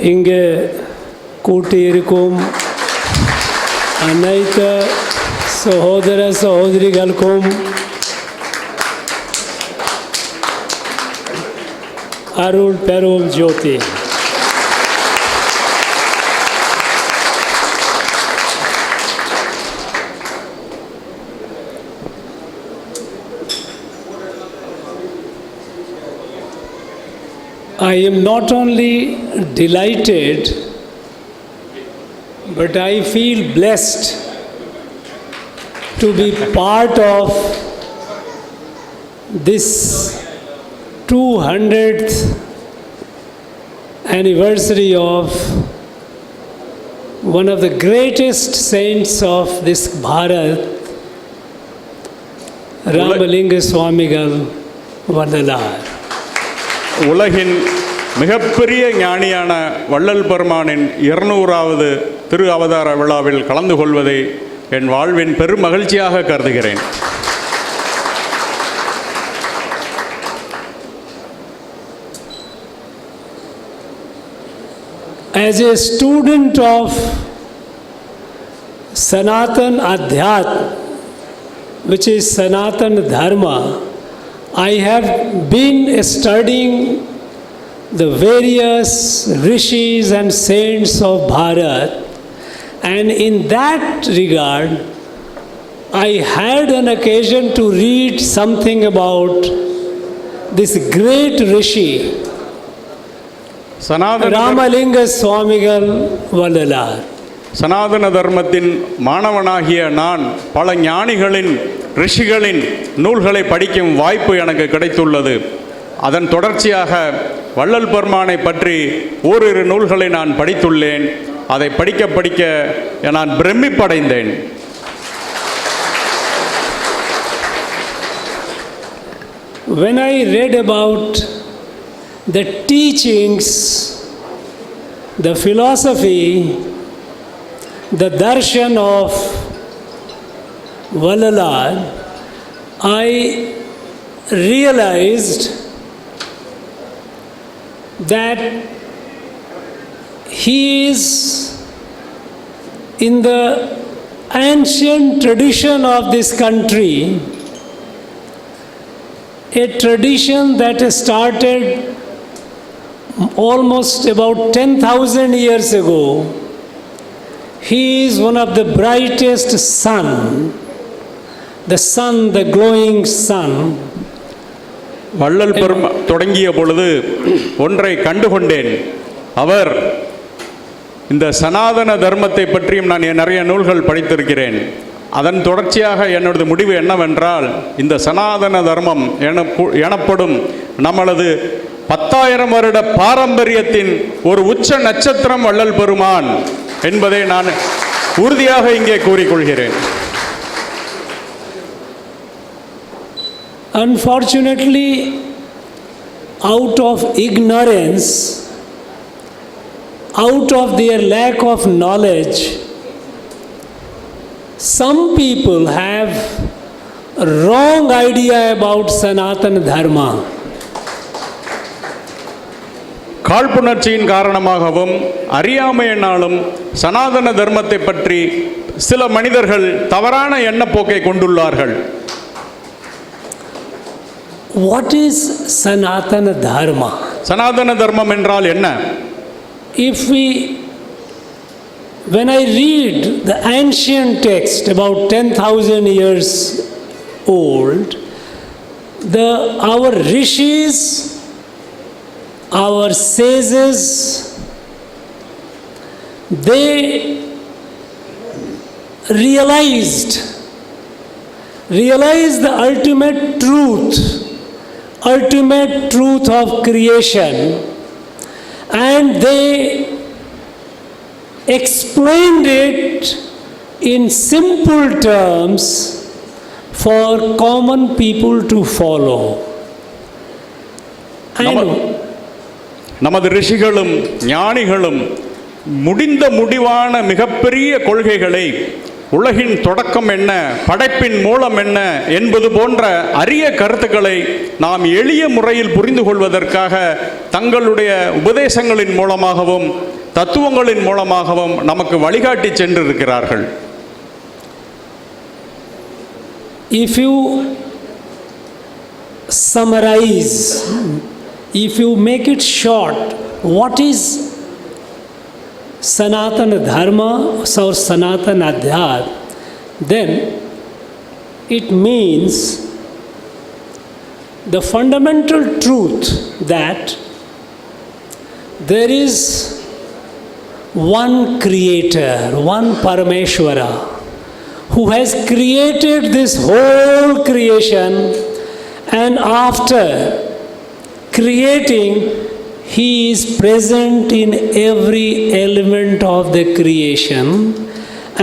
இங்கே கூட்டியிருக்கும் அனைத்து சகோதர சகோதரிகளுக்கும் அருள் பெரும் ஜோதி. I am not only delighted, but I feel blessed to be part of this 200th anniversary of one of the greatest saints of this Bharat, Ramalinga Swamigal Vandalar. உலகின் மிகப்பெரிய ஞானியான வள்ளல் பெருமானின் 200வது திரு அவதார விழாவில் கலந்து கொள்வதை என் வாழ்வின் பெரும் மகிழ்ச்சியாக கருதுகிறேன். As a student of Sanatan Adhyat, which is Sanatan Dharma, I have been studying the various rishis and saints of Bharat, and in that regard, I had an occasion to read something about this great rishi, Ramalinga Swamigal Vandalar. சனாதன தர்மத்தின் மாணவனாகிய நான் பல ஞானிகளின் ரிஷிகளின் நூல்களை படிக்கும் வாய்ப்பு எனக்கு கிடைத்துள்ளது. அதன் தொடர்ச்சியாக வள்ளல் பெருமானை பற்றி ஓரிரு நூல்களை நான் படித்துள்ளேன். அதை படிக்க படிக்க நான் பிரமிப்படைந்தேன். When I read about the teachings, the philosophy, the darshan of Vandalar, I realized that he is in the ancient tradition of this country, a tradition that started almost about 10,000 years ago. He is one of the brightest sun, the glowing sun. வள்ளல் பெருமா தொடங்கிய பொழுது ஒன்றை கண்டுகொண்டேன். அவர் இந்த சனாதன தர்மத்தை பற்றியும் நான் நிறைய நூல்கள் படித்திருக்கிறேன். அதன் தொடர்ச்சியாக என்னோட முடிவு என்னவென்றால், இந்த சனாதன தர்மம் எனப்படும் நம்மளது 10,000 வருட பாரம்பரியத்தின் ஒரு உச்ச நட்சத்திரம் வள்ளல் பெருமான் என்பதை நான் உறுதியாக இங்கே கூறிக்கொள்கிறேன். Unfortunately, out of ignorance, out of their lack of knowledge, some people have a wrong idea about Sanatana Dharma. காழ்ப்புணர்ச்சியின் காரணமாகவும் அறியாமையினாலும் சனாதன தர்மத்தை பற்றி சில மனிதர்கள் தவறான எண்ணப்போக்கை கொண்டுள்ளார்கள். What is Sanatana Dharma? சனாதன தர்மம் என்றால் என்ன? When I read the ancient text about 10,000 years old, our rishis, our sages, they realized the ultimate truth of creation, and they explained it in simple terms for common people to follow. நமது ரிஷிகளும் ஞானிகளும் முடிவான மிகப்பெரிய கொள்கைகளை உலகின் தொடக்கம் என்ன, படைப்பின் மூலம் என்ன என்பது போன்ற அரிய கருத்துக்களை நாம் எளிய முறையில் புரிந்து கொள்வதற்காக தங்களுடைய உபதேசங்களின் மூலமாகவும் தத்துவங்களின் மூலமாகவும் நமக்கு வழிகாட்டி சென்றிருக்கிறார்கள். If you summarize, if you make it short, what is Sanatana Dharma or Sanatana Adhyat, then it means the fundamental truth that there is one creator, one Parameshwara, who has created this whole creation, and after creating, He is present in every element of the creation.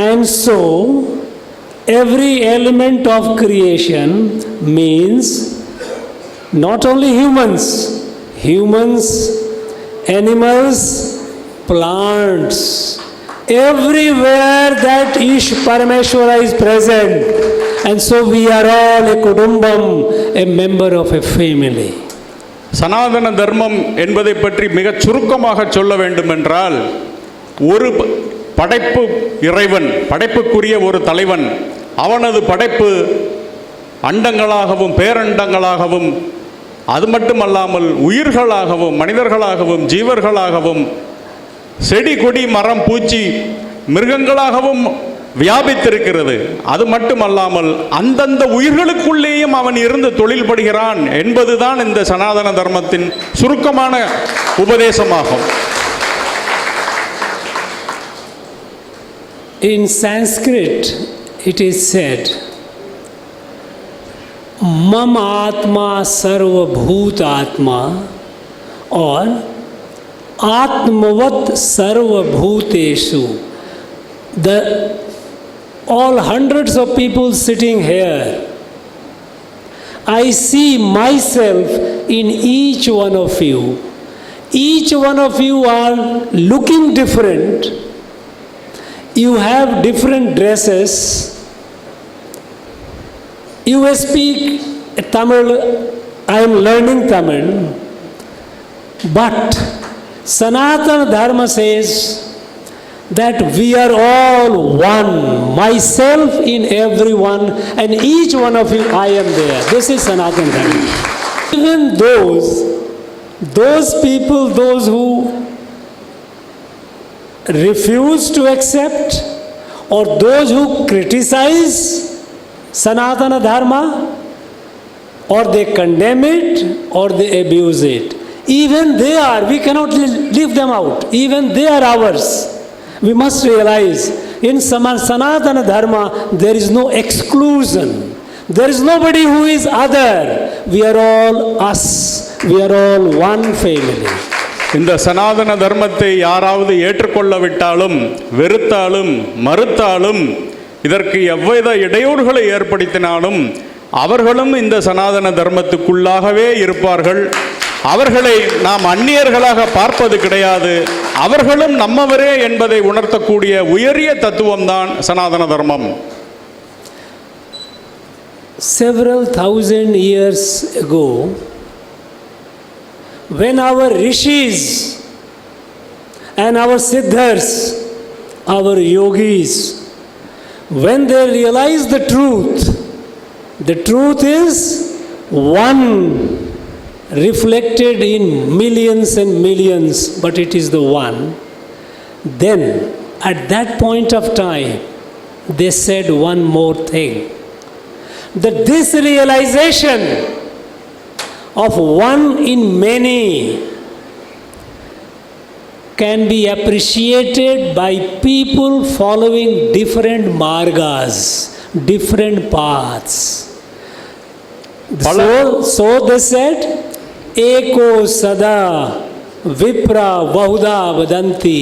And so every element of creation means not only humans, animals, plants, everywhere that Ish Parameshwara is present. And so we are all a kudumbam, a member of a family. சனாதன தர்மம் என்பதை பற்றி மிகச் சுருக்கமாக சொல்ல வேண்டுமென்றால், ஒரு படைப்பு இறைவன், படைப்புக்குரிய ஒரு தலைவன், அவனது படைப்பு அண்டங்களாகவும் பேரண்டங்களாகவும், அது மட்டுமல்லாமல் உயிர்களாகவும் மனிதர்களாகவும் ஜீவர்களாகவும் செடி கொடி மரம் பூச்சி மிருகங்களாகவும் வியாபித்திருக்கிறது. அது மட்டுமல்லாமல் அந்தந்த உயிர்களுக்குள்ளேயும் அவன் இருந்து தொழில்படுகிறான் என்பதுதான் இந்த சனாதன தர்மத்தின் சுருக்கமான உபதேசமாகும். In Sanskrit it is said, Mam Atma Sarva Bhoot Atma, or Atmavat Sarva Bhuteshu. All hundreds of people sitting here, I see myself in each one of you. Each one of you are looking different. You have different dresses. You speak Tamil. I am learning Tamil. But Sanatana Dharma says that we are all one, myself in everyone, and each one of you, I am there. This is Sanatana Dharma. Even those people, those who refuse to accept, or those who criticize Sanatana Dharma, or they condemn it, or they abuse it, even they are, we cannot leave them out, even they are ours. We must realize in Sanatana Dharma there is no exclusion. There is nobody who is other. We are all us. We are all one family. இந்த சனாதன தர்மத்தை யாராவது ஏற்றுக்கொள்ளவிட்டாலும் வெறுத்தாலும் மறுத்தாலும் இதற்கு எவ்வித இடையூறுகளை ஏற்படுத்தினாலும் அவர்களும் இந்த சனாதன தர்மத்துக்குள்ளாகவே இருப்பார்கள். அவர்களை நாம் அந்நியர்களாக பார்ப்பது கிடையாது. அவர்களும் நம்மவரே என்பதை உணர்த்தக்கூடிய உயரிய தத்துவம்தான் சனாதன தர்மம். Several thousand years ago, when our rishis and our siddhas, our yogis, when they realized the truth is one, reflected in millions and millions, but it is the one. Then at that point of time they said one more thing, that this realization of one in many can be appreciated by people following different margas, different paths. So they said, Eko sada vipra bahuda vadanti.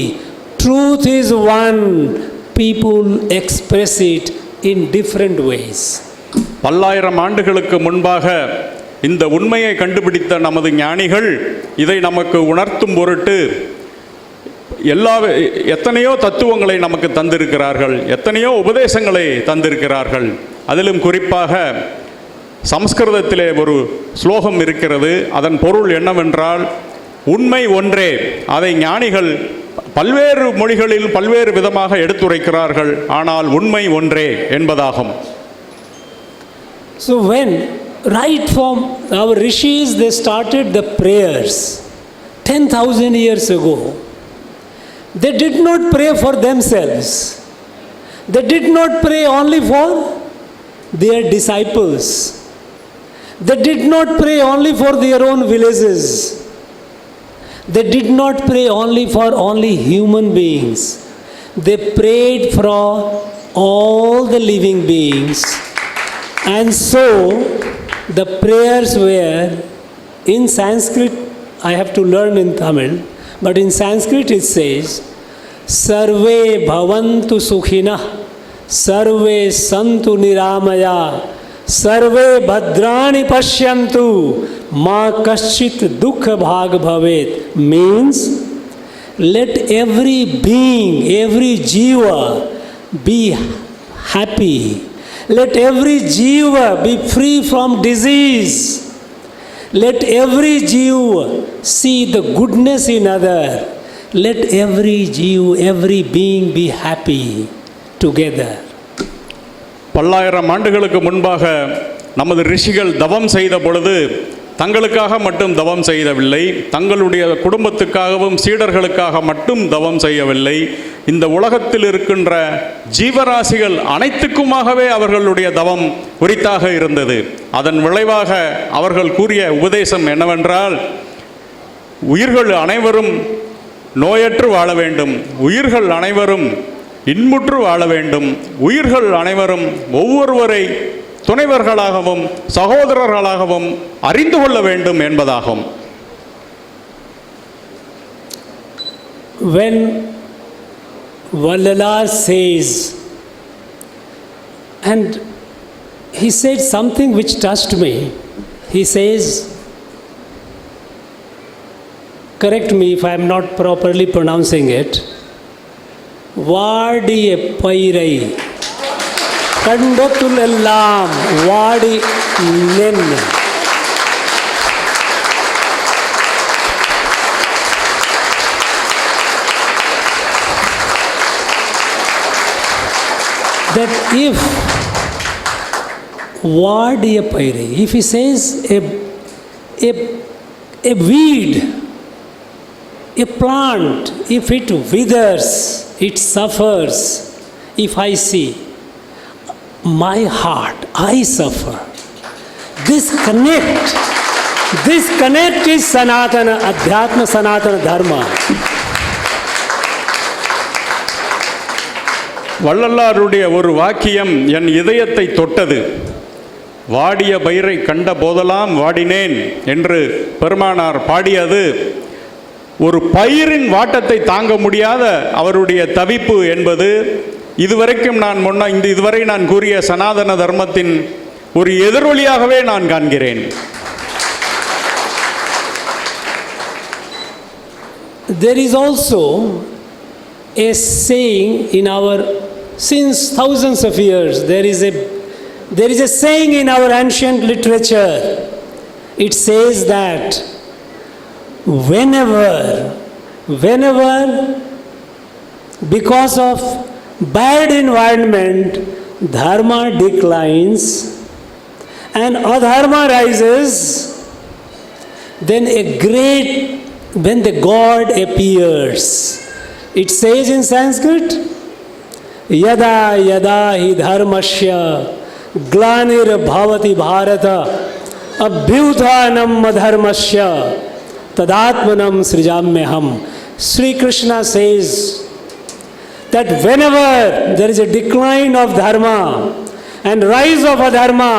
Truth is one. People express it in different ways. பல்லாயிரம் ஆண்டுகளுக்கு முன்பாக இந்த உண்மையை கண்டுபிடித்த நமது ஞானிகள் இதை நமக்கு உணர்த்தும் பொருட்டு எத்தனையோ தத்துவங்களை நமக்கு தந்திருக்கிறார்கள், எத்தனையோ உபதேசங்களை தந்திருக்கிறார்கள். அதிலும் குறிப்பாக சமஸ்கிருதத்திலே ஒரு ஸ்லோகம் இருக்கிறது. அதன் பொருள் என்னவென்றால், உண்மை ஒன்றே. அதை ஞானிகள் பல்வேறு மொழிகளில் பல்வேறு விதமாக எடுத்துரைக்கிறார்கள், ஆனால் உண்மை ஒன்றே என்பதாகும். So when right from our rishis they started the prayers 10,000 years ago, they did not pray for themselves. They did not pray only for their disciples. They did not pray only for their own villages. They did not pray only for human beings. They prayed for all the living beings. And so the prayers were in Sanskrit. I have to learn in Tamil, but in Sanskrit it says, Sarve bhavantu sukhinah, Sarve santu niramaya, Sarve bhadrani pashyantu, ma kaschit dukha bhag bhavet. Means, let every being, every jiva be happy. Let every jiva be free from disease. Let every jiva see the goodness in other. Let every jiva, every being be happy together. பல்லாயிரம் ஆண்டுகளுக்கு முன்பாக நமது ரிஷிகள் தவம் செய்த பொழுது தங்களுக்காக மட்டும் தவம் செய்யவில்லை, தங்களுடைய குடும்பத்துக்காகவும் சீடர்களுக்காக மட்டும் தவம் செய்யவில்லை. இந்த உலகத்தில் இருக்கின்ற ஜீவராசிகள் அனைத்துக்குமாகவே அவர்களுடைய தவம் உரித்தாக இருந்தது. அதன் விளைவாக அவர்கள் கூறிய உபதேசம் என்னவென்றால், உயிர்கள் அனைவரும் நோயற்று வாழ வேண்டும், உயிர்கள் அனைவரும் இன்புற்று வாழ வேண்டும், உயிர்கள் அனைவரும் ஒவ்வொருவரை துணைவர்களாகவும் சகோதரர்களாகவும் அறிந்து கொள்ள வேண்டும் என்பதாகும். When Vallalar says, and he said something which touched me. He says, correct me if I am not properly pronouncing it, வாடிய பயிரை கண்டத்துலெல்லாம் வாடி நின்று. That if வாடிய பயிரை, if he says a weed, a plant, if it withers, it suffers. If I see my heart, I suffer. This connect is Sanatana, Adhyatma Sanatana Dharma. வள்ளலாருடைய ஒரு வாக்கியம் என் இதயத்தை தொட்டது. வாடிய பயிரை கண்ட போதெல்லாம் வாடினேன் என்று பெருமானார் பாடியது ஒரு பயிரின் வாட்டத்தை தாங்க முடியாத அவருடைய தவிப்பு என்பது இதுவரைக்கும் இதுவரை நான் கூறிய சனாதன தர்மத்தின் ஒரு எதிரொலியாகவே நான் காண்கிறேன். There is also a saying in our, since thousands of years, there is a saying in our ancient literature. It says that whenever because of bad environment dharma declines and adharma rises, then when the God appears. It says in Sanskrit, yada yada hi dharmasya glanir bhavati bharata abhyuthanam adharmasya tadatmanam srijamyaham. Sri Krishna says that whenever there is a decline of dharma and rise of adharma,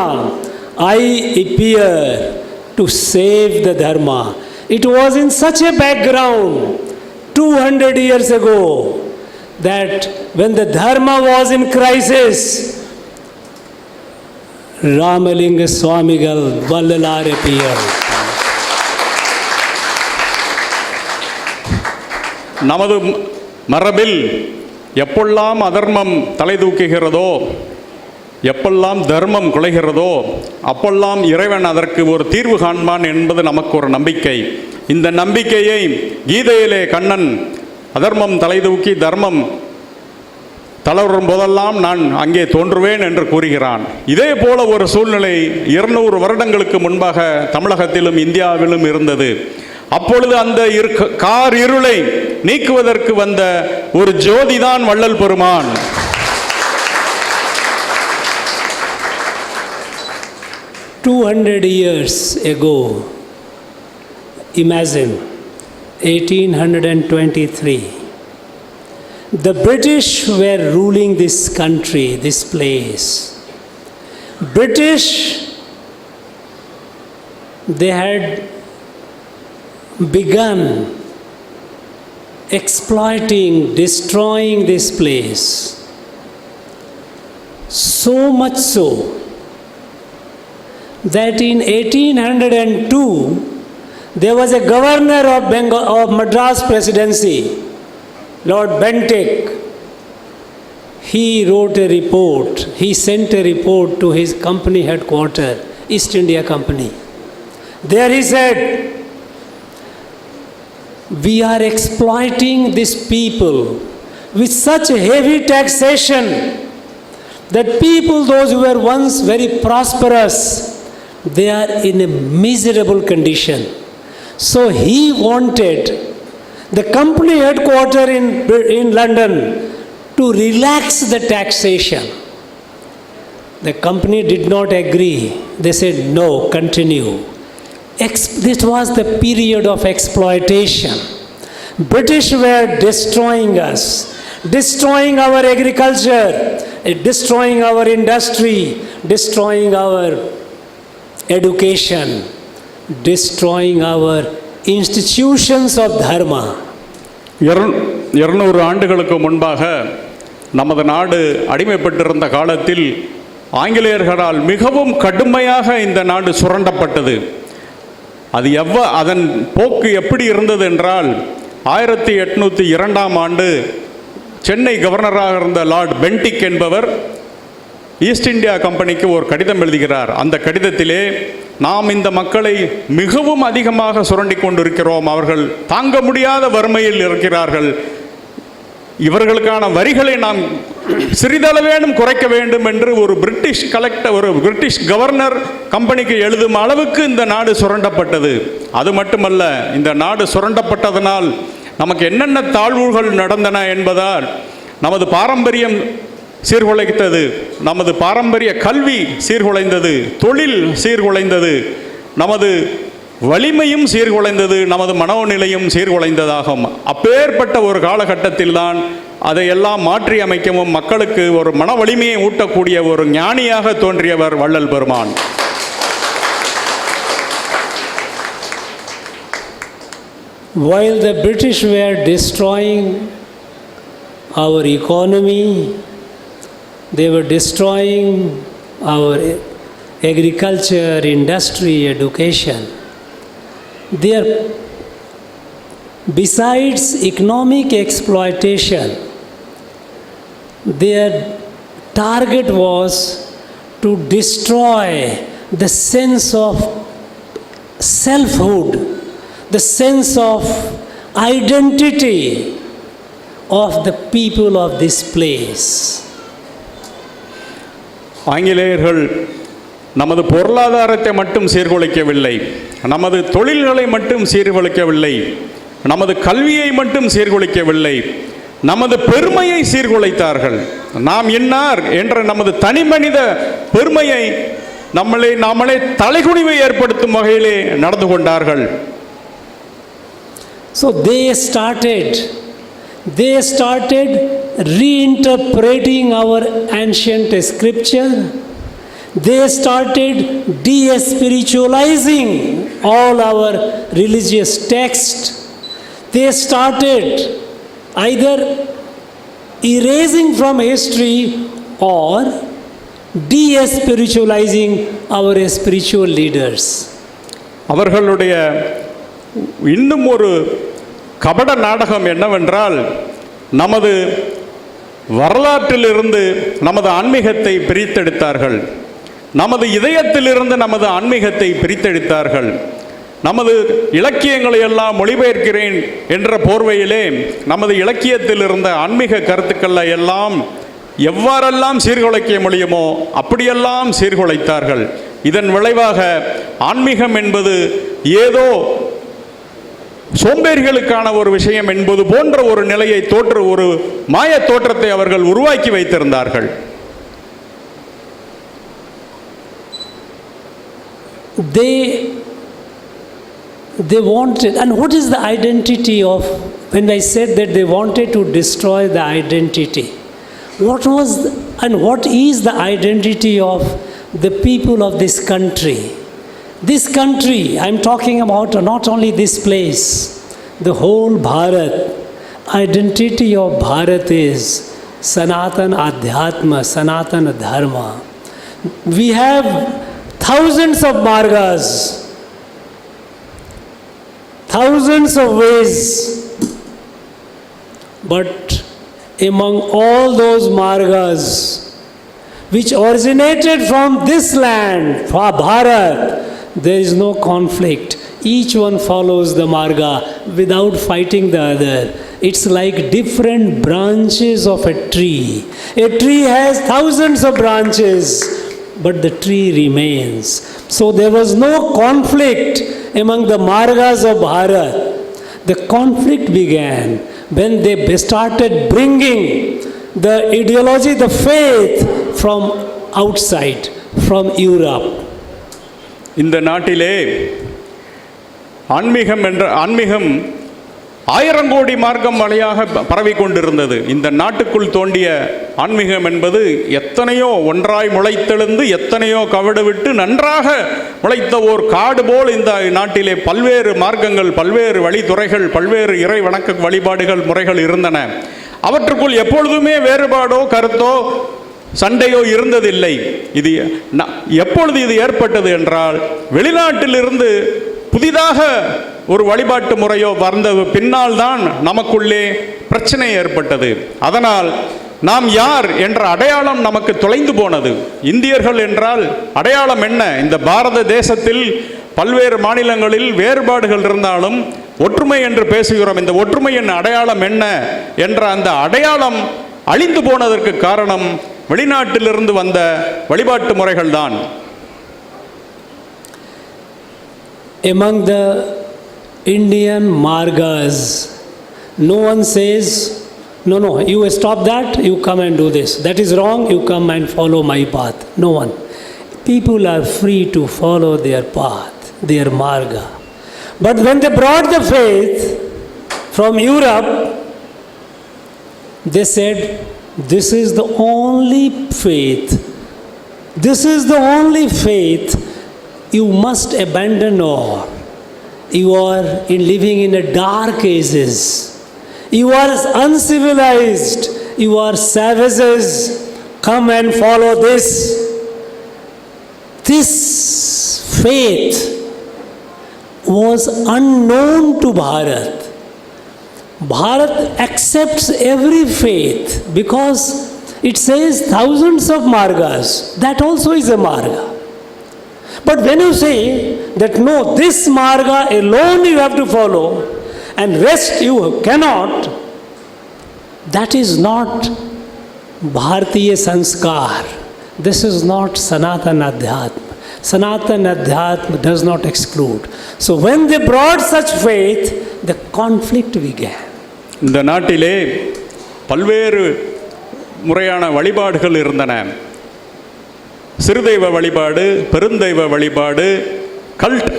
I appear to save the dharma. It was in such a background 200 years ago that when the dharma was in crisis, Ramalinga Swamigal Vallalar appeared. நமது மரபில் எப்பெல்லாம் அதர்மம் தலை தூக்குகிறதோ, எப்பெல்லாம் தர்மம் குலைகிறதோ, அப்பெல்லாம் இறைவன் அதற்கு ஒரு தீர்வு காண்பான் என்பது நமக்கு ஒரு நம்பிக்கை. இந்த நம்பிக்கையை கீதையிலே கண்ணன் அதர்மம் தலை தூக்கி தர்மம் தளரும் போதெல்லாம் நான் அங்கே தோன்றுவேன் என்று கூறுகிறான். இதே போல ஒரு சூழ்நிலை 200 வருடங்களுக்கு முன்பாக தமிழகத்திலும் இந்தியாவிலும் இருந்தது. அப்பொழுது அந்த கார் இருளை நீக்குவதற்கு வந்த ஒரு ஜோதிதான் Vallal Peruman. years ago, imagine 1823, the British were ruling this country, this place. British, they had begun exploiting, destroying this place. So much so that in 1802 there was a governor of Madras Presidency, Lord Bentinck. He wrote a report, he sent a report to his company headquarters, East India Company. There he said, we are exploiting these people with such heavy taxation that people, those who were once very prosperous, they are in a miserable condition. So he wanted the company headquarters in London to relax the taxation. The company did not agree. They said, no, continue. This was the period of exploitation. British were destroying us, destroying our agriculture, destroying our industry, destroying our education, destroying our institutions of dharma. 200 ஆண்டுகளுக்கு முன்பாக நமது நாடு அடிமைப்பட்டிருந்த காலத்தில் ஆங்கிலேயர்களால் மிகவும் கடுமையாக இந்த நாடு சுரண்டப்பட்டது. அது அதன் போக்கு எப்படி இருந்தது என்றால் 1802 ஆண்டு சென்னை கவர்னராக இருந்த லார்ட் பென்டிக் என்பவர் ஈஸ்ட் இந்தியா கம்பெனிக்கு ஒரு கடிதம் எழுதுகிறார். அந்த கடிதத்திலே, நாம் இந்த மக்களை மிகவும் அதிகமாக சுரண்டி கொண்டிருக்கிறோம், அவர்கள் தாங்க முடியாத வறுமையில் இருக்கிறார்கள், இவர்களுக்கான வரிகளை நாம் சிறிதளவேனும் குறைக்க வேண்டும் என்று ஒரு பிரிட்டிஷ் கவர்னர் கம்பெனிக்கு எழுதும் அளவுக்கு இந்த நாடு சுரண்டப்பட்டது. அது மட்டுமல்ல, இந்த நாடு சுரண்டப்பட்டதனால் நமக்கு என்னென்ன தாழ்வுகள் நடந்தன என்பதால் நமது பாரம்பரியம் சீர்குலைத்தது, நமது பாரம்பரிய கல்வி சீர்குலைந்தது, தொழில் சீர்குலைந்தது, நமது வலிமையும் சீர்குலைந்தது, நமது மனோநிலையும் சீர்குலைந்ததாகும். அப்பேற்பட்ட ஒரு காலகட்டத்தில் தான் அதையெல்லாம் மாற்றி அமைக்கவும் மக்களுக்கு ஒரு மன வலிமையை ஊட்டக்கூடிய ஒரு ஞானியாக தோன்றியவர் Vallal Peruman. While the British were destroying our economy, they were destroying our agriculture, industry, education. Besides economic exploitation, their target was to destroy the sense of selfhood, the sense of identity of the people of this place. ஆங்கிலேயர்கள் நமது பொருளாதாரத்தை மட்டும் சீர்குலைக்கவில்லை, நமது தொழில்களை மட்டும் சீர்குலைக்கவில்லை, நமது கல்வியை மட்டும் சீர்குலைக்கவில்லை, நமது பெருமையை சீர்குலைத்தார்கள். நாம் இன்னார் என்ற நமது தனி மனித பெருமையை நாமளே தலைகுனிவை ஏற்படுத்தும் வகையிலே நடந்து கொண்டார்கள். So they started reinterpreting our ancient scripture. They started de-spiritualizing all our religious texts. They started either erasing from history or de-spiritualizing our spiritual leaders. அவர்களுடைய இன்னும் ஒரு கபட நாடகம் என்னவென்றால், நமது வரலாற்றிலிருந்து நமது ஆன்மீகத்தை பிரித்தெடுத்தார்கள். நமது இதயத்திலிருந்து நமது ஆன்மீகத்தை பிரித்தெடுத்தார்கள். நமது இலக்கியங்களை எல்லாம் மொழிபெயர்க்கிறேன் என்ற போர்வையிலே நமது இலக்கியத்தில் இருந்த ஆன்மீக கருத்துக்களை எல்லாம் எவ்வாறெல்லாம் சீர்குலைக்க முடியுமோ அப்படியெல்லாம் சீர்குலைத்தார்கள். இதன் விளைவாக ஆன்மீகம் என்பது ஏதோ சோம்பேறிகளுக்கான ஒரு விஷயம் என்பது போன்ற ஒரு நிலையை ஒரு மாய தோற்றத்தை அவர்கள் உருவாக்கி வைத்திருந்தார்கள். They wanted, and what is the identity of, when I said that they wanted to destroy the identity, what was and what is the identity of the people of this country? This country, I am talking about not only this place, the whole Bharat. Identity of Bharat is Sanatana Adhyatma, Sanatana Dharma. We have thousands of margas, thousands of ways, but among all those margas which originated from this land, for Bharat, there is no conflict. Each one follows the marga without fighting the other. It's like different branches of a tree. A tree has thousands of branches, but the tree remains. So there was no conflict among the margas of Bharat. The conflict began when they started bringing the ideology, the faith from outside, from Europe. இந்த நாட்டிலே ஆன்மீகம் 1000 கோடி மார்க்கம் வழியாக பரவி கொண்டிருந்தது. இந்த நாட்டுக்குள் தோண்டிய ஆன்மீகம் என்பது எத்தனையோ ஒன்றாய் முளைத்தெழுந்து எத்தனையோ கவடு விட்டு நன்றாக முளைத்த ஓர் காடு போல் இந்த நாட்டிலே பல்வேறு மார்க்கங்கள், பல்வேறு வழித்துறைகள், பல்வேறு இறை வணக்க வழிபாடுகள் முறைகள் இருந்தன. அவற்றுக்குள் எப்பொழுதுமே வேறுபாடோ கருத்தோ சண்டையோ இருந்ததில்லை. இது எப்பொழுது இது ஏற்பட்டது என்றால், வெளிநாட்டிலிருந்து புதிதாக ஒரு வழிபாட்டு முறையோ வந்த பின்னால் தான் நமக்குள்ளே பிரச்சனை ஏற்பட்டது. அதனால் நாம் யார் என்ற அடையாளம் நமக்கு தொலைந்து போனது. இந்தியர்கள் என்றால் அடையாளம் என்ன? இந்த பாரத தேசத்தில் பல்வேறு மாநிலங்களில் வேறுபாடுகள் இருந்தாலும் ஒற்றுமை என்று பேசுகிறோம். இந்த ஒற்றுமையின் அடையாளம் என்ன என்ற அந்த அடையாளம் அழிந்து போனதற்கு காரணம் வெளிநாட்டிலிருந்து வந்த வழிபாட்டு முறைகள் தான். Among the Indian margas, no one says, no, you stop that, you come and do this. That is wrong, you come and follow my path. No one. People are free to follow their path, their marga. But when they brought the faith from Europe, they said, this is the only faith. This is the only faith. You must abandon all. You are living in a dark ages. You are uncivilized. You are savages. Come and follow this. This faith was unknown to Bharat. Bharat accepts every faith because it says thousands of margas. That also is a marga. But when you say that no, this marga alone you have to follow and rest you cannot, that is not Bharatiya Sanskar. This is not Sanatana Adhyatma. Sanatana Adhyatma does not exclude. So when they brought such faith, the conflict began. இந்த நாட்டிலே பல்வேறு முறையான வழிபாடுகள் இருந்தன. சிறுதெய்வ வழிபாடு, பெருந்தெய்வ வழிபாடு, cult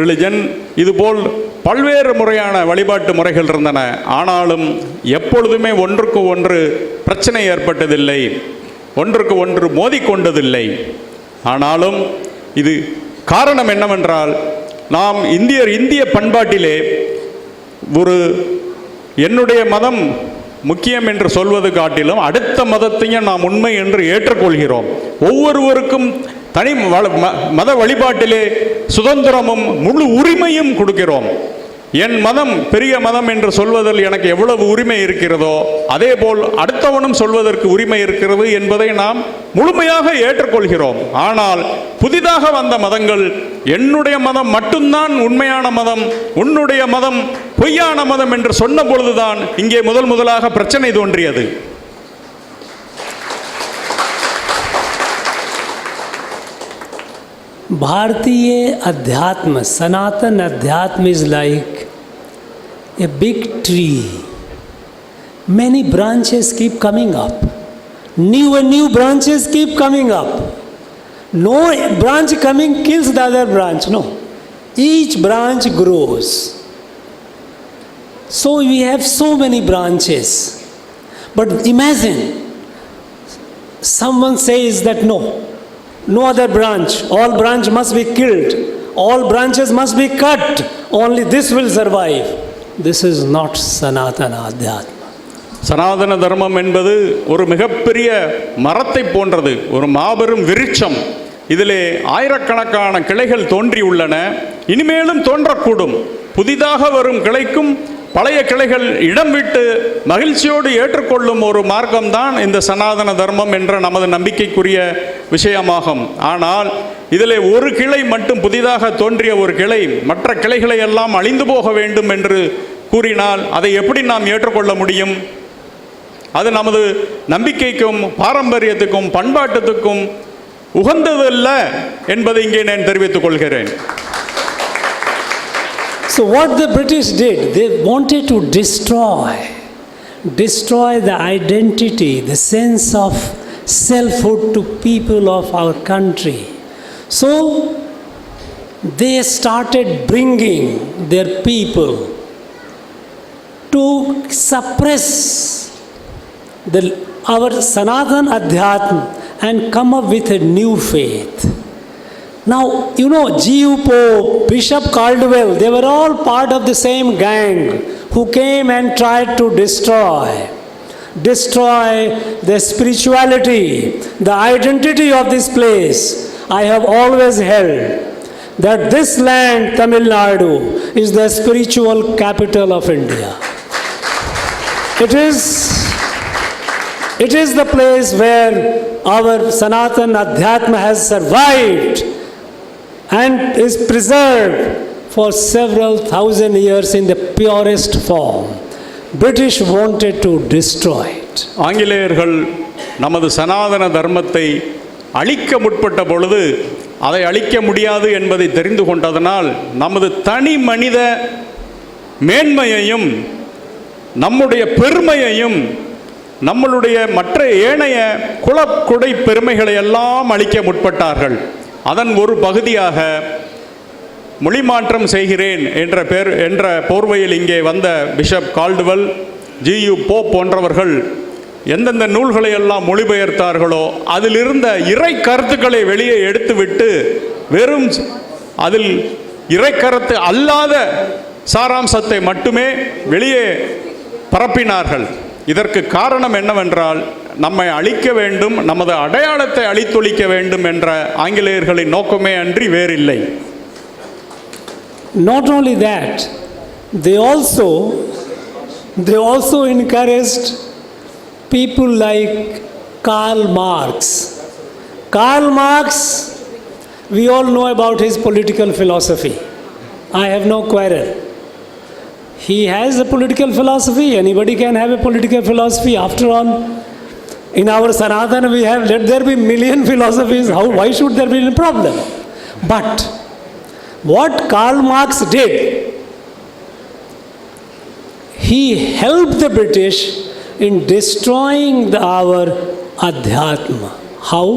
religion, இதுபோல் பல்வேறு முறையான வழிபாட்டு முறைகள் இருந்தன. ஆனாலும் எப்பொழுதுமே ஒன்றுக்கு ஒன்று பிரச்சனை ஏற்பட்டதில்லை, ஒன்றுக்கு ஒன்று மோதிக்கொண்டதில்லை. ஆனாலும் இது காரணம் என்னவென்றால், நாம் இந்திய பண்பாட்டிலே ஒரு என்னுடைய மதம் முக்கியம் என்று சொல்வது காட்டிலும் அடுத்த மதத்தையும் நாம் உண்மை என்று ஏற்றுக்கொள்கிறோம். ஒவ்வொருவருக்கும் தனி மத வழிபாட்டிலே சுதந்திரமும் முழு உரிமையும் கொடுக்கிறோம். என் மதம் பெரிய மதம் என்று சொல்வதில் எனக்கு எவ்வளவு உரிமை இருக்கிறதோ அதேபோல் அடுத்தவனும் சொல்வதற்கு உரிமை இருக்கிறது என்பதை நாம் முழுமையாக ஏற்றுக்கொள்கிறோம். ஆனால் புதிதாக வந்த மதங்கள் என்னுடைய மதம் மட்டும்தான் உண்மையான மதம், உன்னுடைய மதம் பொய்யான மதம் என்று சொன்ன பொழுதுதான் இங்கே முதலாக பிரச்சனை தோன்றியது. भारतीय अध्यात्म, सनातन अध्यात्म is like a big tree. Many branches keep coming up. New and new branches keep coming up. No branch coming kills the other branch. No. Each branch grows. So we have so many branches. But imagine someone says that no other branch, all branch must be killed, all branches must be cut, only this will survive. This is not Sanatana Adhyatma. சனாதன தர்மம் என்பது ஒரு மிகப்பெரிய மரத்தை போன்றது, ஒரு மாபெரும் விருட்சம். இதிலே ஆயிரக்கணக்கான கிளைகள் தோன்றியுள்ளன, இனிமேலும் தோன்றக்கூடும். புதிதாக வரும் கிளைக்கும் பழைய கிளைகள் இடம் விட்டு மகிழ்ச்சியோடு ஏற்றுக்கொள்ளும் ஒரு மார்க்கம்தான் இந்த சனாதன தர்மம் என்ற நமது நம்பிக்கைக்குரிய விஷயமாகும். ஆனால் இதில் ஒரு கிளை மட்டும், புதிதாக தோன்றிய ஒரு கிளை மற்ற கிளைகளை எல்லாம் அழிந்து போக வேண்டும் என்று கூறினால் அதை எப்படி நாம் ஏற்றுக்கொள்ள முடியும்? அது நமது நம்பிக்கைக்கும் பாரம்பரியத்துக்கும் பண்பாட்டுக்கும் உகந்ததல்ல என்பதை இங்கே நான் தெரிவித்துக் கொள்கிறேன். So what the British did, they wanted to destroy the identity, the sense of selfhood to people of our country. So they started bringing their people to suppress our Sanatan Adhyatma and come up with a new faith. Now, G.U. Pope, Bishop Caldwell, they were all part of the same gang who came and tried to destroy the spirituality, the identity of this place. I have always held that this land, Tamil Nadu, is the spiritual capital of India. It is the place where our Sanatan Adhyatma has survived and is preserved for several thousand years in the purest form. British wanted to destroy it. ஆங்கிலேயர்கள் நமது சனாதன தர்மத்தை அழிக்க முற்பட்ட பொழுது அதை அழிக்க முடியாது என்பதை தெரிந்து கொண்டதனால் நமது தனி மனித மேன்மையையும் நம்முடைய பெருமையையும் நம்மளுடைய மற்ற ஏனைய குலக்குடை பெருமைகளை எல்லாம் அழிக்க முற்பட்டார்கள். அதன் ஒரு பகுதியாக மொழி மாற்றம் செய்கிறேன் என்ற போர்வையில் இங்கே வந்த பிஷப் கால்டுவெல், G.U. போப் போன்றவர்கள் எந்தெந்த நூல்களை எல்லாம் மொழிபெயர்த்தார்களோ அதிலிருந்த இறை கருத்துக்களை வெளியே எடுத்துவிட்டு வெறும் அதில் இறை கருத்து அல்லாத சாராம்சத்தை மட்டுமே வெளியே பரப்பினார்கள். இதற்கு காரணம் என்னவென்றால் நம்மை அழிக்க வேண்டும், நமது அடையாளத்தை அழித்தொழிக்க வேண்டும் என்ற ஆங்கிலேயர்களின் நோக்கமே அன்றி வேறில்லை. Not only that, they also encouraged people like Karl Marx. Karl Marx, we all know about his political philosophy. I have no quarrel. He has a political philosophy. Anybody can have a political philosophy. After all, in our Sanatana we have, let there be million philosophies. Why should there be a problem? But what Karl Marx did, he helped the British in destroying our Adhyatma. How?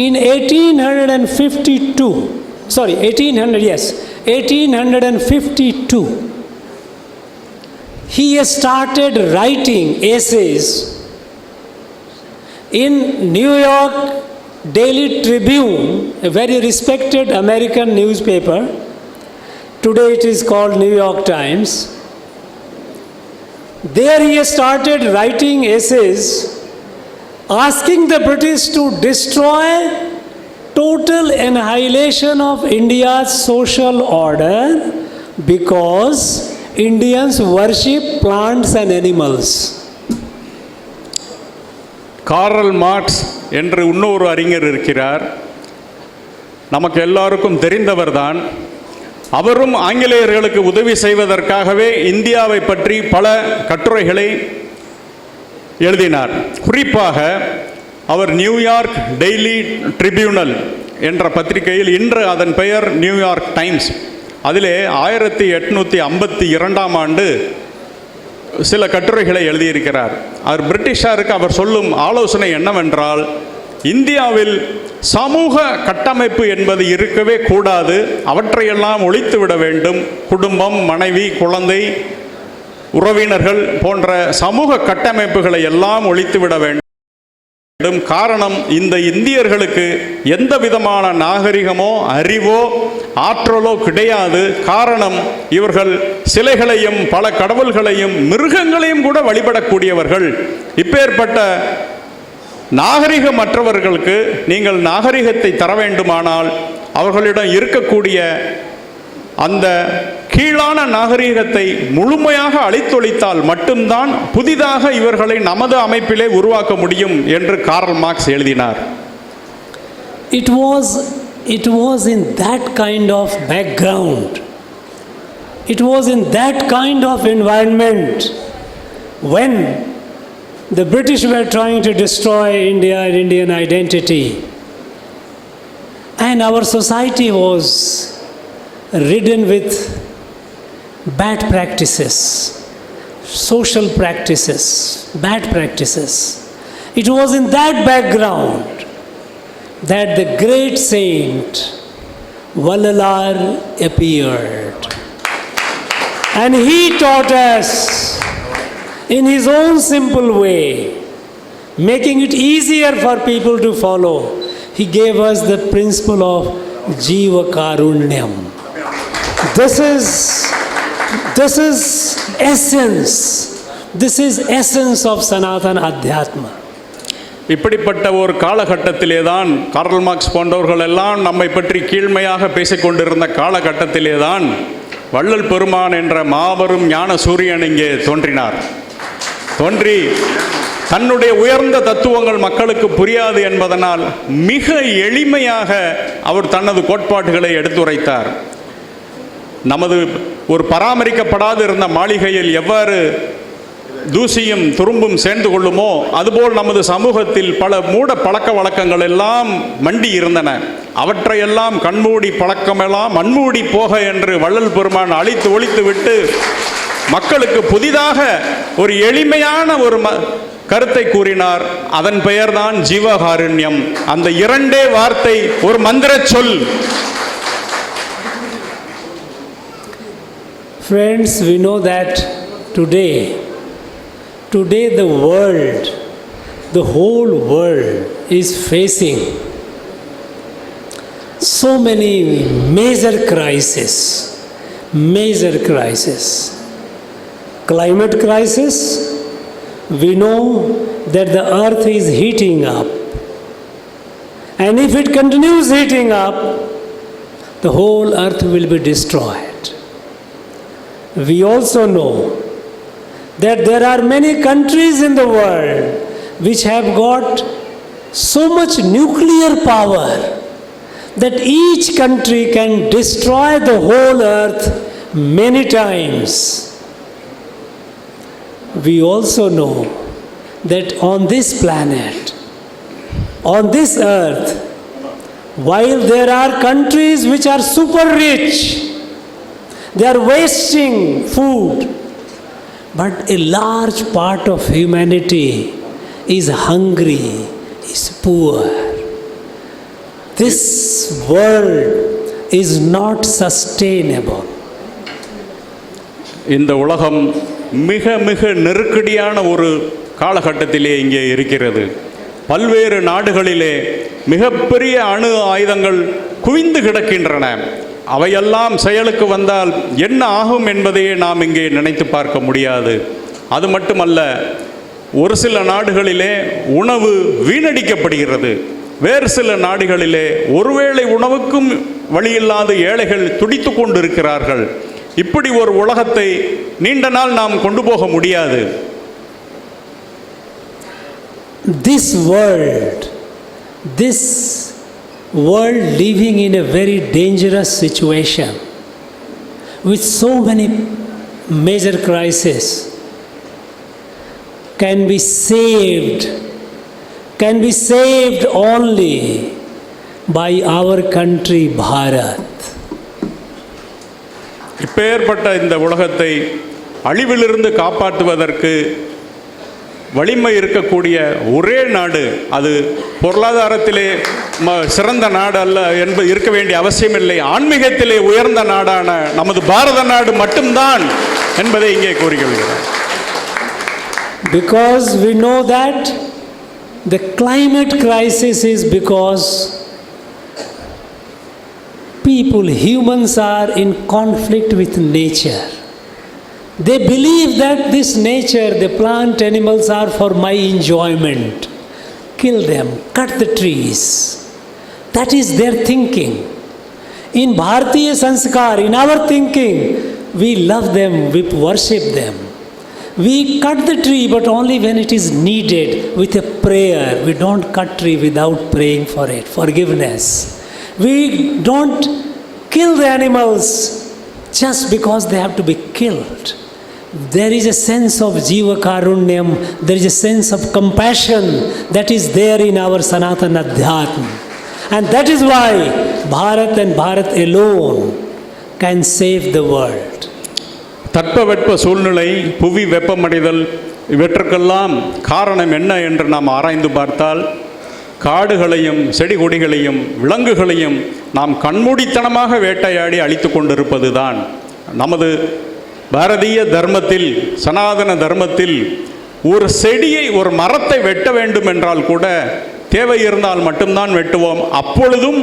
In 1852, he started writing essays in New York Daily Tribune, a very respected American newspaper. Today it is called New York Times. There he started writing essays asking the British to destroy total annihilation of India's social order Because Indians worship plants and animals. Karl Marx என்று இன்னொரு அறிஞர் இருக்கிறார், நமக்கு எல்லாருக்கும் தெரிந்தவர்தான். அவரும் ஆங்கிலேயர்களுக்கு உதவி செய்வதற்காகவே இந்தியாவை பற்றி பல கட்டுரைகளை எழுதினார். குறிப்பாக அவர் நியூயார்க் டெய்லி ட்ரிபியூனல் என்ற பத்திரிகையில், இன்று அதன் பெயர் நியூயார்க் டைம்ஸ், அதிலே 1852ஆம் ஆண்டு சில கட்டுரைகளை எழுதியிருக்கிறார். அவர் பிரிட்டிஷாருக்கு அவர் சொல்லும் ஆலோசனை என்னவென்றால், இந்தியாவில் சமூக கட்டமைப்பு என்பது இருக்கவே கூடாது, அவற்றையெல்லாம் ஒழித்துவிட வேண்டும். குடும்பம், மனைவி, குழந்தை, உறவினர்கள் போன்ற சமூக கட்டமைப்புகளை எல்லாம் ஒழித்துவிட வேண்டும். காரணம், இந்த இந்தியர்களுக்கு எந்த விதமான நாகரிகமோ அறிவோ ஆற்றலோ கிடையாது. காரணம், இவர்கள் சிலைகளையும் பல கடவுள்களையும் மிருகங்களையும் கூட வழிபடக்கூடியவர்கள். இப்பேற்பட்ட நாகரிகமற்றவர்களுக்கு நீங்கள் நாகரிகத்தை தர வேண்டுமானால் அவர்களிடம் இருக்கக்கூடிய அந்த கீழான நாகரிகத்தை முழுமையாக அழித்தொழித்தால் மட்டும்தான் புதிதாக இவர்களை நமது அமைப்பிலே உருவாக்க முடியும் என்று கார்ல் மார்க்ஸ் எழுதினார். It was in that kind of background, it was in that kind of environment when the British were trying to destroy India and Indian identity, and our society was ridden with bad practices, social practices, bad practices. It was in that background that the great saint Vallalar appeared, and he taught us in his own simple way, making it easier for people to follow. He gave us the principle of Jiva Karunyam. This is essence of Sanatana Adhyatma. இப்படிப்பட்ட ஒரு காலகட்டத்திலே தான் Karl Marx போன்றவர்கள் எல்லாம் நம்மை பற்றி கீழ்மையாக பேசிக்கொண்டிருந்த காலகட்டத்திலே தான் வள்ளல் பெருமான் என்ற மாபெரும் ஞான சூரியன் இங்கே தோன்றினார். தோன்றி தன்னுடைய உயர்ந்த தத்துவங்கள் மக்களுக்கு புரியாது என்பதனால் மிக எளிமையாக அவர் தனது கோட்பாடுகளை எடுத்துரைத்தார். நமது ஒரு பராமரிக்கப்படாது இருந்த மாளிகையில் எவ்வாறு தூசியும் துரும்பும் சேர்ந்து கொள்ளுமோ அதுபோல் நமது சமூகத்தில் பல மூட பழக்க வழக்கங்கள் எல்லாம் மண்டி இருந்தன. அவற்றையெல்லாம் கண்மூடி பழக்கமெல்லாம் மண்மூடி போக என்று வள்ளல் பெருமான் அழித்து ஒழித்து விட்டு மக்களுக்கு புதிதாக ஒரு எளிமையான ஒரு கருத்தை கூறினார். அதன் பெயர்தான் ஜீவகாருண்யம். அந்த இரண்டே வார்த்தை ஒரு மந்திர சொல். Friends, we know that today the world, the whole world is facing so many major crises. Climate crisis, we know that the earth is heating up, and if it continues heating up, the whole earth will be destroyed. We also know that there are many countries in the world which have got so much nuclear power that each country can destroy the whole earth many times. We also know that on this planet, on this earth, while there are countries which are super rich, they are wasting food, but a large part of humanity is hungry, is poor. This world is not sustainable. இந்த உலகம் மிக மிக நெருக்கடியான ஒரு காலகட்டத்திலே இங்கே இருக்கிறது. பல்வேறு நாடுகளிலே மிகப்பெரிய அணு ஆயுதங்கள் குவிந்து கிடக்கின்றன. அவையெல்லாம் செயலுக்கு வந்தால் என்ன ஆகும் என்பதையே நாம் இங்கே நினைத்து பார்க்க முடியாது. அது மட்டுமல்ல, ஒரு சில நாடுகளிலே உணவு வீணடிக்கப்படுகிறது. வேறு சில நாடுகளிலே ஒருவேளை உணவுக்கும் வழியில்லாத ஏழைகள் துடித்து கொண்டிருக்கிறார்கள். இப்படி ஒரு உலகத்தை நீண்ட நாள் நாம் கொண்டு போக முடியாது. This world living in a very dangerous situation with so many major crises can be saved only by our country Bharat. இப்பேற்பட்ட இந்த உலகத்தை அழிவிலிருந்து காப்பாற்றுவதற்கு வலிமை இருக்கக்கூடிய ஒரே நாடு, அது பொருளாதாரத்திலே சிறந்த நாடு அல்ல என்பது இருக்க வேண்டிய அவசியமில்லை, ஆன்மீகத்திலே உயர்ந்த நாடான நமது பாரத நாடு மட்டும்தான் என்பதை இங்கே கூறிக்கொள்கிறேன். Because we know that the climate crisis is because humans are in conflict with nature. They believe that this nature, the plant, animals are for my enjoyment. Kill them, cut the trees. That is their thinking. In Bharatiya Sanskar, in our thinking, we love them, we worship them. We cut the tree, but only when it is needed with a prayer. We don't cut tree without praying for it, forgiveness. We don't kill the animals just because they have to be killed. There is a sense of Jiva Karunyam, there is a sense of compassion that is there in our Sanatana Adhyatma. And that is why Bharat and Bharat alone can save the world. தட்பவெட்ப சூழ்நிலை, புவி வெப்பமடைதல், இவற்றுக்கெல்லாம் காரணம் என்ன என்று நாம் ஆராய்ந்து பார்த்தால், காடுகளையும் செடி கொடிகளையும் விலங்குகளையும் நாம் கண்மூடித்தனமாக வேட்டையாடி அழித்து கொண்டிருப்பது தான். நமது பாரதிய தர்மத்தில், சனாதன தர்மத்தில் ஒரு செடியை, ஒரு மரத்தை வெட்ட வேண்டும் என்றால் கூட தேவை இருந்தால் மட்டும்தான் வெட்டுவோம். அப்பொழுதும்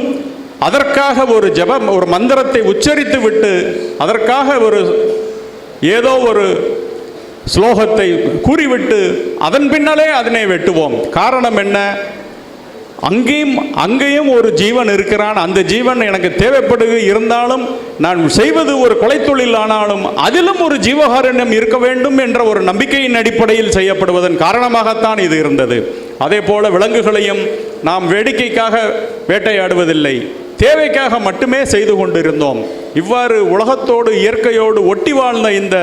அதற்காக ஒரு ஜெபம், ஒரு மந்திரத்தை உச்சரித்து விட்டு அதற்காக ஏதோ ஒரு ஸ்லோகத்தை கூறிவிட்டு அதன் பின்னாலே அதனை வெட்டுவோம். காரணம் என்ன? அங்கேயும் ஒரு ஜீவன் இருக்கிறான், அந்த ஜீவன் எனக்கு தேவைப்படுது, இருந்தாலும் நான் செய்வது ஒரு கொலைத்தொழில் ஆனாலும் அதிலும் ஒரு ஜீவகாருண்யம் இருக்க வேண்டும் என்ற ஒரு நம்பிக்கையின் அடிப்படையில் செய்யப்படுவதன் காரணமாகத்தான் இது இருந்தது. அதே போல விலங்குகளையும் நாம் வேடிக்கைக்காக வேட்டையாடுவதில்லை, தேவைக்காக மட்டுமே செய்து கொண்டிருந்தோம். இவ்வாறு உலகத்தோடு இயற்கையோடு ஒட்டி வாழ்ந்த இந்த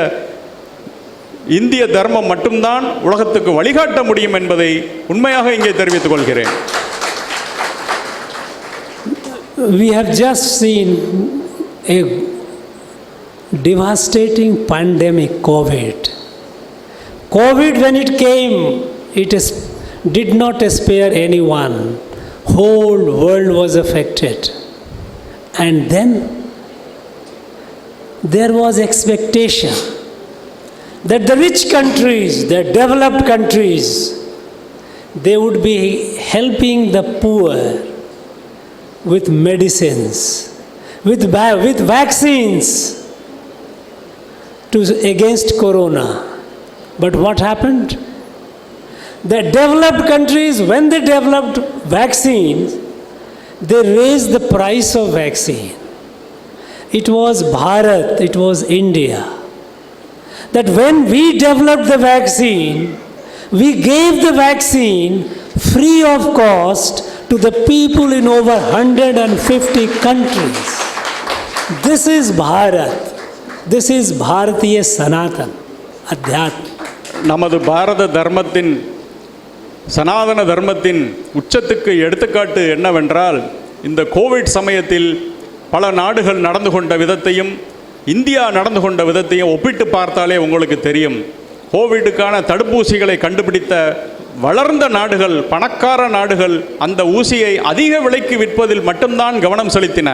இந்திய தர்மம் மட்டும்தான் உலகத்துக்கு வழிகாட்ட முடியும் என்பதை உண்மையாக இங்கே தெரிவித்துக் கொள்கிறேன். We have just seen a devastating pandemic, COVID. COVID, when it came, did not spare anyone. Whole world was affected. And then there was expectation that the rich countries, the developed countries, they would be helping the poor with medicines, with vaccines against corona. But what happened? The developed countries, when they developed vaccines, they raised the price of vaccine. It was Bharat, it was India, that when we developed the vaccine, we gave the vaccine free of cost to the people in over 150 countries. This is Bharat. This is Bharatiya Sanatan Adhyatma. நமது பாரத தர்மத்தின், சனாதன தர்மத்தின் உச்சத்துக்கு எடுத்துக்காட்டு என்னவென்றால், இந்த Covid சமயத்தில் பல நாடுகள் நடந்து கொண்ட விதத்தையும் இந்தியா நடந்து கொண்ட விதத்தையும் ஒப்பிட்டு பார்த்தாலே உங்களுக்கு தெரியும். கோவிடுக்கான தடுப்பூசிகளை கண்டுபிடித்த வளர்ந்த நாடுகள், பணக்கார நாடுகள் அந்த ஊசியை அதிக விலைக்கு விற்பதில் மட்டும்தான் கவனம் செலுத்தின.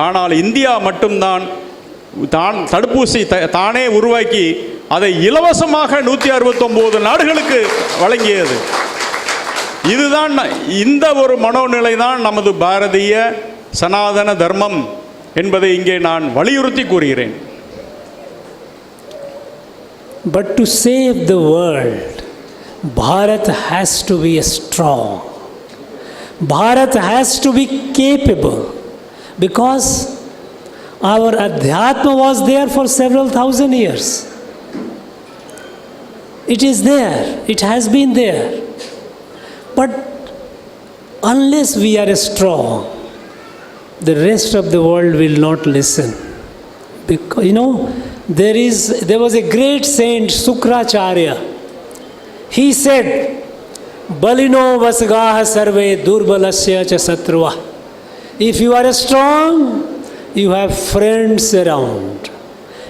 ஆனால் இந்தியா மட்டும்தான் தடுப்பூசி தானே உருவாக்கி அதை இலவசமாக 169 நாடுகளுக்கு வழங்கியது. இதுதான், இந்த ஒரு மனோநிலை தான் நமது பாரதிய சனாதன தர்மம் என்பதை இங்கே நான் வலியுறுத்தி கூறுகிறேன். But to save the world, Bharat has to be strong. Bharat has to be capable, because Our Adhyatma was there for several thousand years. It is there, it has been there. But unless we are strong, the rest of the world will not listen. Because, there was a great saint, Sukracharya. He said, Balino vasgaha sarve durbalasya cha satruva. If you are strong, you have friends around.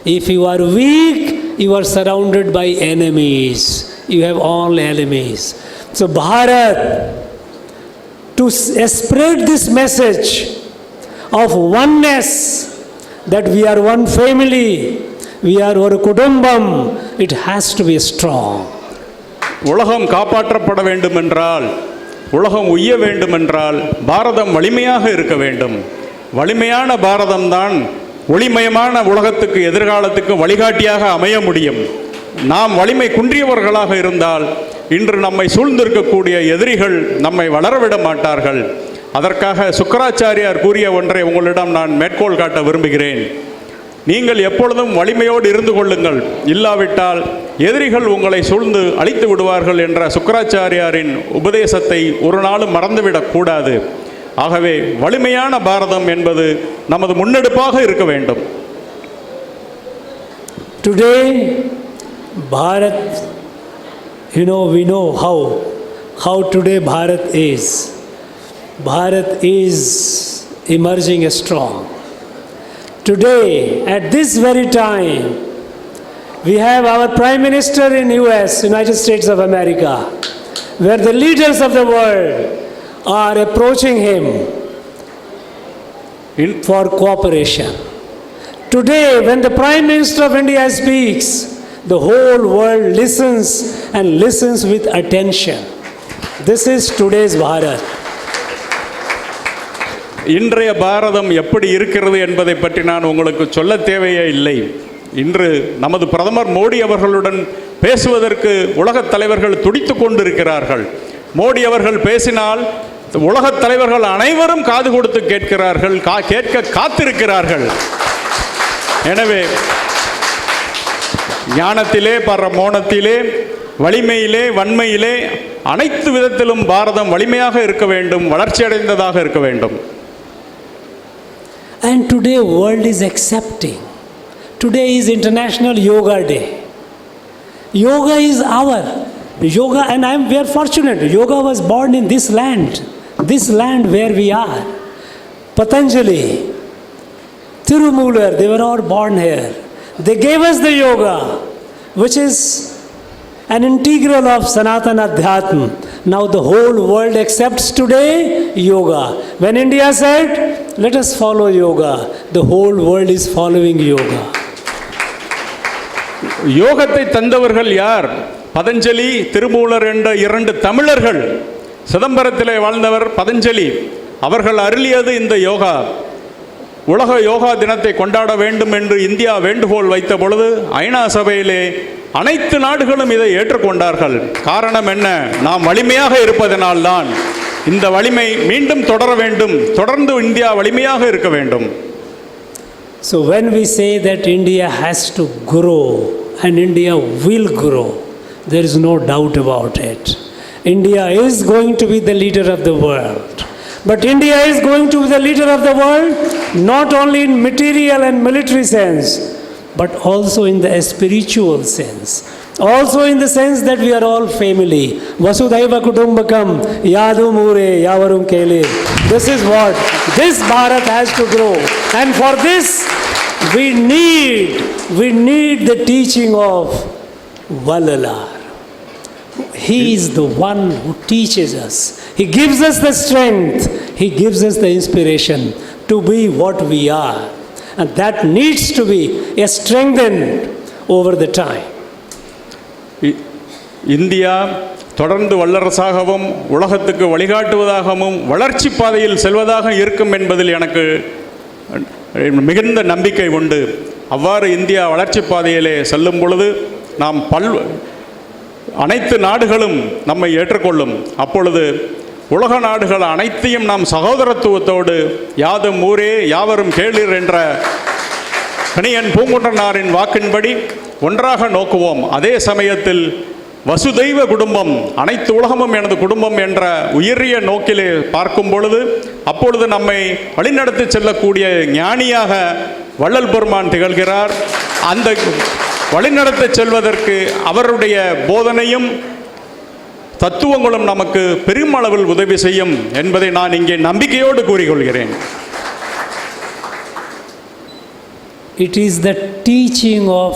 If you are weak, you are surrounded by enemies. You have all enemies. So Bharat, to spread this message of oneness, that we are one family, we are one kudumbam, it has to be strong. உலகம் காப்பாற்றப்பட வேண்டுமென்றால், உலகம் உய்ய வேண்டுமென்றால் பாரதம் வலிமையாக இருக்க வேண்டும். வலிமையான பாரதம்தான் ஒளிமயமான உலகத்துக்கு எதிர்காலத்துக்கு வழிகாட்டியாக அமைய முடியும். நாம் வலிமை குன்றியவர்களாக இருந்தால் இன்று நம்மை சூழ்ந்திருக்கக்கூடிய எதிரிகள் நம்மை வளரவிட மாட்டார்கள். அதற்காக சுக்கராச்சாரியார் கூறிய ஒன்றை உங்களிடம் நான் மேற்கோள் காட்ட விரும்புகிறேன். நீங்கள் எப்பொழுதும் வலிமையோடு இருந்து கொள்ளுங்கள், இல்லாவிட்டால் எதிரிகள் உங்களை சூழ்ந்து அழித்து விடுவார்கள் என்ற சுக்கராச்சாரியாரின் உபதேசத்தை ஒரு நாளும் மறந்துவிடக் கூடாது. ஆகவே வலிமையான பாரதம் என்பது நமது முன்னெடுப்பாக இருக்க வேண்டும். Today, Bharat, we know how today Bharat is. Bharat is emerging strong. Today, at this very time, we have our Prime Minister in US, United States of America, where the leaders of the world are approaching him for cooperation. Today, when the Prime Minister of India speaks, the whole world listens and listens with attention. This is today's Bharat. இன்றைய பாரதம் எப்படி இருக்கிறது என்பதை பற்றி நான் உங்களுக்கு சொல்ல தேவையே இல்லை. இன்று நமது பிரதமர் மோடி அவர்களுடன் பேசுவதற்கு உலகத் தலைவர்கள் துடித்து கொண்டிருக்கிறார்கள். மோடி அவர்கள் பேசினால் உலகத் தலைவர்கள் அனைவரும் காது கொடுத்து கேட்கிறார்கள், கேட்க காத்திருக்கிறார்கள். எனவே ஞானத்திலே பரமோனத்திலே வலிமையிலே வன்மையிலே அனைத்து விதத்திலும் பாரதம் வலிமையாக இருக்க வேண்டும், வளர்ச்சியடைந்ததாக இருக்க வேண்டும். And today world is accepting. Today is International Yoga Day. Yoga is our yoga, and we are fortunate. Yoga was born in this land where we are. Patanjali, Tirumular, they were all born here. They gave us the yoga, which is an integral of Sanatana Adhyatma. Now the whole world accepts today yoga. When India said, let us follow yoga, the whole world is following yoga. யோகத்தை தந்தவர்கள் யார்? பதஞ்சலி, திருமூலர் என்ற இரண்டு தமிழர்கள். சிதம்பரத்திலே வாழ்ந்தவர் பதஞ்சலி. அவர்கள் அருளியது இந்த யோகா. உலக யோகா தினத்தை கொண்டாட வேண்டும் என்று இந்தியா வேண்டுகோள் வைத்த பொழுது ஐநா சபையிலே அனைத்து நாடுகளும் இதை ஏற்றுக்கொண்டார்கள். காரணம் என்ன? நாம் வலிமையாக இருப்பதனால்தான். இந்த வலிமை மீண்டும் தொடர வேண்டும், தொடர்ந்து இந்தியா வலிமையாக இருக்க வேண்டும். So when we say that India has to grow and India will grow, there is no doubt about it. India is going to be the leader of the world. But India is going to be the leader of the world not only in material and military sense, but also in the spiritual sense. Also in the sense that we are all family. Vasudhaiva Kutumbakam Yadu Mure Yavarum Kele. This is what this Bharat has to grow. And for this we need the teaching of Valalar. He is the one who teaches us. He gives us the strength. He gives us the inspiration to be what we are. And that needs to be strengthened over the time. India தொடர்ந்து வல்லரசாகவும் உலகத்துக்கு வழிகாட்டுவதாகவும் வளர்ச்சி பாதையில் செல்வதாக இருக்கும் என்பதில் எனக்கு மிகுந்த நம்பிக்கை உண்டு. அவ்வாறு இந்தியா வளர்ச்சி பாதையிலே செல்லும் பொழுது நாம் அனைத்து நாடுகளும் நம்மை ஏற்றுக்கொள்ளும். அப்பொழுது உலக நாடுகள் அனைத்தையும் நாம் சகோதரத்துவத்தோடு யாதும் ஊரே யாவரும் கேளீர் என்ற கணியன் பூங்குன்றனாரின் வாக்கின்படி ஒன்றாக நோக்குவோம். அதே சமயத்தில் வசுதெய்வ குடும்பம், அனைத்து உலகமும் எனது குடும்பம் என்ற உயரிய நோக்கிலே பார்க்கும் பொழுது அப்பொழுது நம்மை வழிநடத்தி செல்லக்கூடிய ஞானியாக வள்ளல் பெருமான் திகழ்கிறார். அந்த வழிநடத்தி செல்வதற்கு அவருடைய போதனையும் தத்துவங்களும் நமக்கு பெருமளவில் உதவி செய்யும் என்பதை நான் இங்கே நம்பிக்கையோடு கூறிக்கொள்கிறேன். It is the teaching of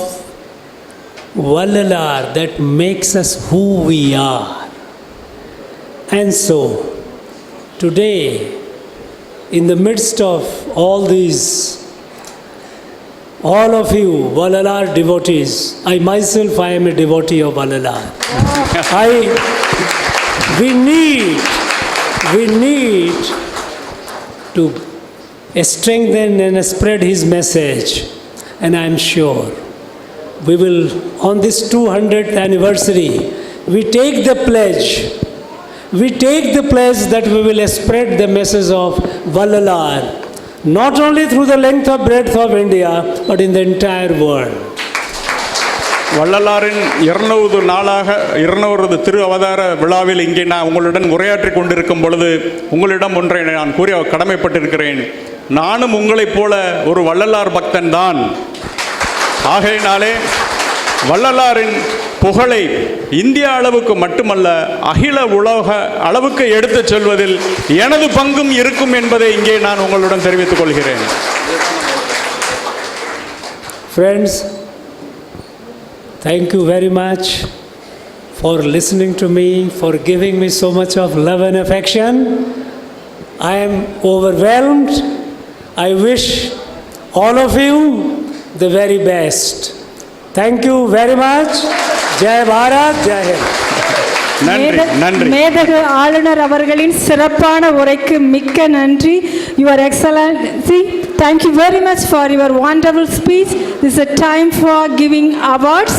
Vallalar that makes us who we are. And so, today, in the midst of all these, all of you Vallalar devotees, I myself, I am a devotee of Vallalar. We need to strengthen and spread his message, and I am sure we will, on this 200th anniversary, we take the pledge that we will spread the message of Vallalar, not only through the length or breadth of India, but in the entire world. வள்ளலாரின் 200வது திரு அவதார விழாவில் இங்கே நான் உங்களுடன் உரையாற்றி கொண்டிருக்கும் பொழுது உங்களிடம் ஒன்றை நான் கூறி கடமைப்பட்டிருக்கிறேன். நானும் உங்களைப் போல ஒரு வள்ளலார் பக்தன் தான். ஆகையினாலே வள்ளலாரின் புகழை இந்திய அளவுக்கு மட்டுமல்ல அகில உலக அளவுக்கு எடுத்துச் செல்வதில் எனது பங்கும் இருக்கும் என்பதை இங்கே நான் உங்களுடன் தெரிவித்துக் கொள்கிறேன். Friends, thank you very much for listening to me, for giving me so much of love and affection. I am overwhelmed. I wish all of you the very best. Thank you very much. Jai Bharat, Jai Hind. நன்றி. மேதகு ஆளுநர் அவர்களின் சிறப்பான உரைக்கு மிக்க நன்றி. Your Excellency, thank you very much for your wonderful speech. This is a time for giving awards.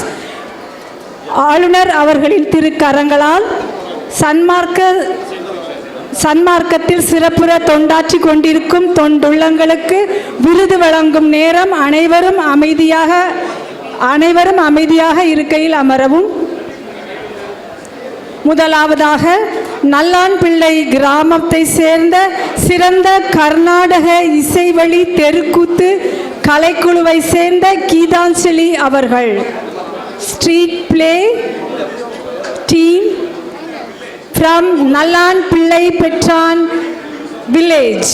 ஆளுநர் அவர்களின் திருக்கரங்களால் சன்மார்க்கத்தில் சிறப்புற தொண்டாற்றி கொண்டிருக்கும் தொண்டுள்ளங்களுக்கு விருது வழங்கும் நேரம். அனைவரும் அமைதியாக இருக்கையில் அமரவும். முதலாவதாக நல்லான்பிள்ளை கிராமத்தை சேர்ந்த சிறந்த கர்நாடக இசைவழி தெருக்கூத்து கலைக்குழுவை சேர்ந்த கீதாஞ்சலி அவர்கள். Street play team from Nallan Pillai Petran village.